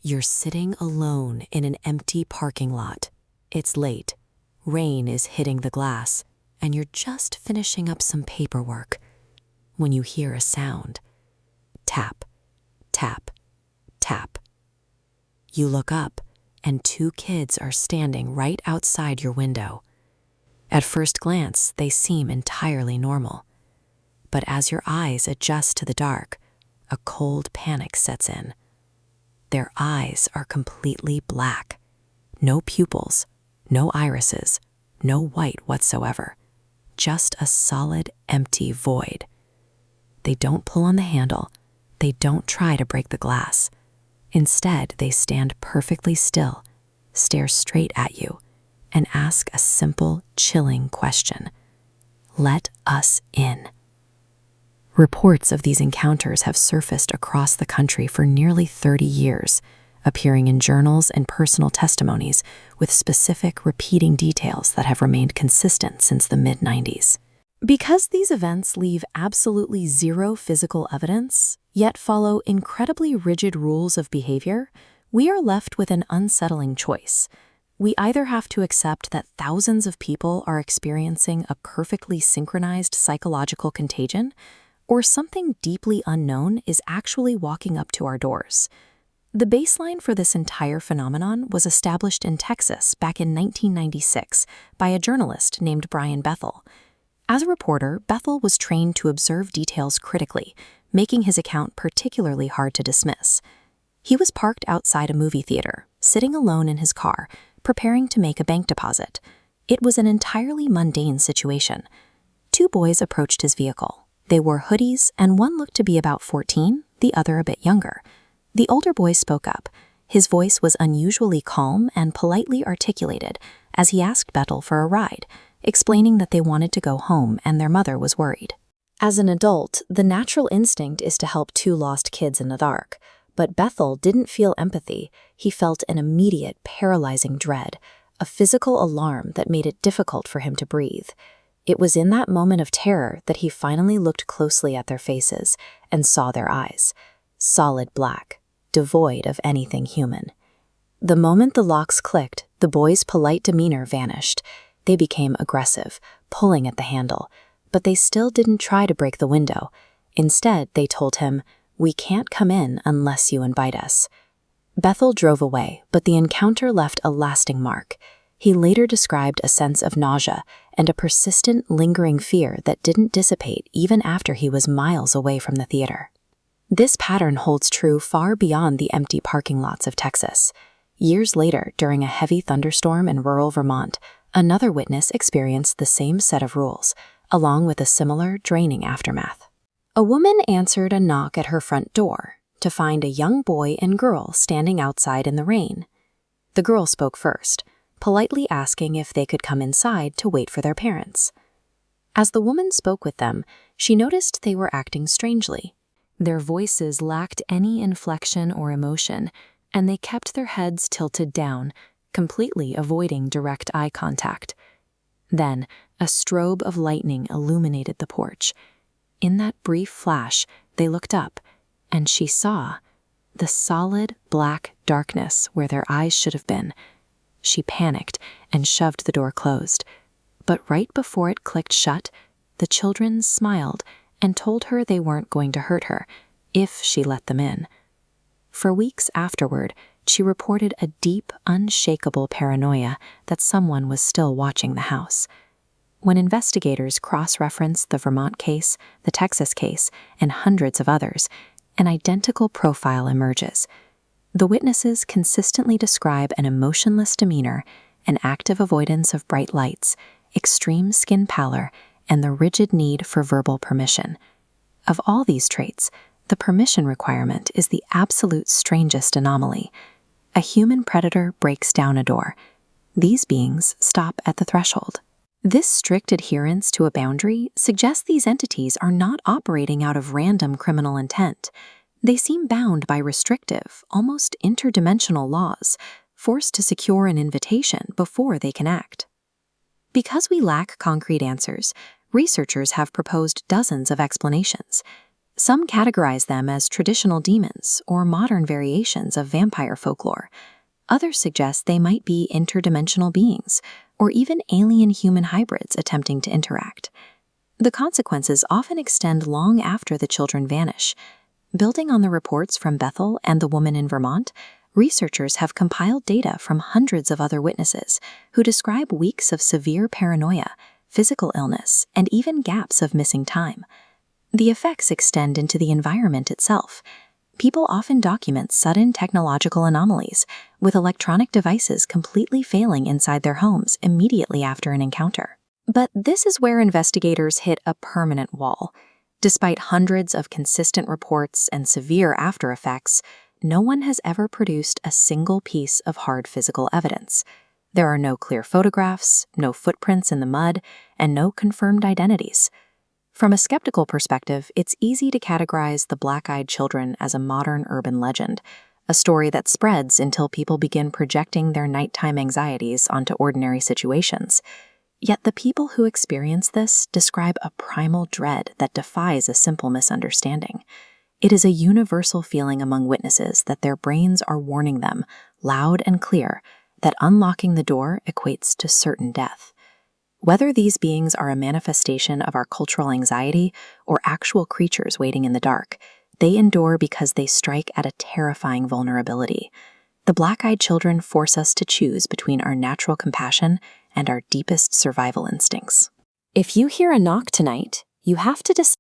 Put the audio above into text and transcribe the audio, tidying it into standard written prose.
You're sitting alone in an empty parking lot. It's late. Rain is hitting the glass, and you're just finishing up some paperwork when you hear a sound. Tap, tap, tap. You look up, and two kids are standing right outside your window. At first glance, they seem entirely normal. But as your eyes adjust to the dark, a cold panic sets in. Their eyes are completely black. No pupils, no irises, no white whatsoever. Just a solid, empty void. They don't pull on the handle. They don't try to break the glass. Instead, they stand perfectly still, stare straight at you, and ask a simple, chilling question. Let us in. Reports of these encounters have surfaced across the country for nearly 30 years, appearing in journals and personal testimonies with specific, repeating details that have remained consistent since the mid-90s. Because these events leave absolutely zero physical evidence, yet follow incredibly rigid rules of behavior, we are left with an unsettling choice. We either have to accept that thousands of people are experiencing a perfectly synchronized psychological contagion, or something deeply unknown is actually walking up to our doors. The baseline for this entire phenomenon was established in Texas back in 1996 by a journalist named Brian Bethel. As a reporter, Bethel was trained to observe details critically, making his account particularly hard to dismiss. He was parked outside a movie theater, sitting alone in his car, preparing to make a bank deposit. It was an entirely mundane situation. Two boys approached his vehicle. They wore hoodies, and one looked to be about 14, the other a bit younger. The older boy spoke up. His voice was unusually calm and politely articulated as he asked Bethel for a ride, explaining that they wanted to go home and their mother was worried. As an adult, the natural instinct is to help two lost kids in the dark. But Bethel didn't feel empathy. He felt an immediate, paralyzing dread, a physical alarm that made it difficult for him to breathe. It was in that moment of terror that he finally looked closely at their faces and saw their eyes, solid black, devoid of anything human. The moment the locks clicked, the boys' polite demeanor vanished. They became aggressive, pulling at the handle, but they still didn't try to break the window. Instead, they told him, "We can't come in unless you invite us." Bethel drove away, but the encounter left a lasting mark. He later described a sense of nausea and a persistent, lingering fear that didn't dissipate even after he was miles away from the theater. This pattern holds true far beyond the empty parking lots of Texas. Years later, during a heavy thunderstorm in rural Vermont, another witness experienced the same set of rules, along with a similar, draining aftermath. A woman answered a knock at her front door to find a young boy and girl standing outside in the rain. The girl spoke first, politely asking if they could come inside to wait for their parents. As the woman spoke with them, she noticed they were acting strangely. Their voices lacked any inflection or emotion, and they kept their heads tilted down, completely avoiding direct eye contact. Then, a strobe of lightning illuminated the porch. In that brief flash, they looked up, and she saw the solid black darkness where their eyes should have been. She panicked and shoved the door closed. But right before it clicked shut, the children smiled and told her they weren't going to hurt her if she let them in. For weeks afterward, she reported a deep, unshakable paranoia that someone was still watching the house. When investigators cross-referenced the Vermont case, the Texas case, and hundreds of others, an identical profile emerges. The witnesses consistently describe an emotionless demeanor, an active avoidance of bright lights, extreme skin pallor, and the rigid need for verbal permission. Of all these traits, the permission requirement is the absolute strangest anomaly. A human predator breaks down a door. These beings stop at the threshold. This strict adherence to a boundary suggests these entities are not operating out of random criminal intent. They seem bound by restrictive, almost interdimensional laws, forced to secure an invitation before they can act. Because we lack concrete answers, researchers have proposed dozens of explanations. Some categorize them as traditional demons or modern variations of vampire folklore. Others suggest they might be interdimensional beings or even alien-human hybrids attempting to interact. The consequences often extend long after the children vanish. Building on the reports from Bethel and the woman in Vermont, researchers have compiled data from hundreds of other witnesses who describe weeks of severe paranoia, physical illness, and even gaps of missing time. The effects extend into the environment itself. People often document sudden technological anomalies, with electronic devices completely failing inside their homes immediately after an encounter. But this is where investigators hit a permanent wall. Despite hundreds of consistent reports and severe after effects, no one has ever produced a single piece of hard physical evidence. There are no clear photographs, no footprints in the mud, and no confirmed identities. From a skeptical perspective, it's easy to categorize the black-eyed children as a modern urban legend, a story that spreads until people begin projecting their nighttime anxieties onto ordinary situations. Yet the people who experience this describe a primal dread that defies a simple misunderstanding. It is a universal feeling among witnesses that their brains are warning them, loud and clear, that unlocking the door equates to certain death. Whether these beings are a manifestation of our cultural anxiety or actual creatures waiting in the dark, they endure because they strike at a terrifying vulnerability. The black-eyed children force us to choose between our natural compassion and our deepest survival instincts. If you hear a knock tonight, you have to decide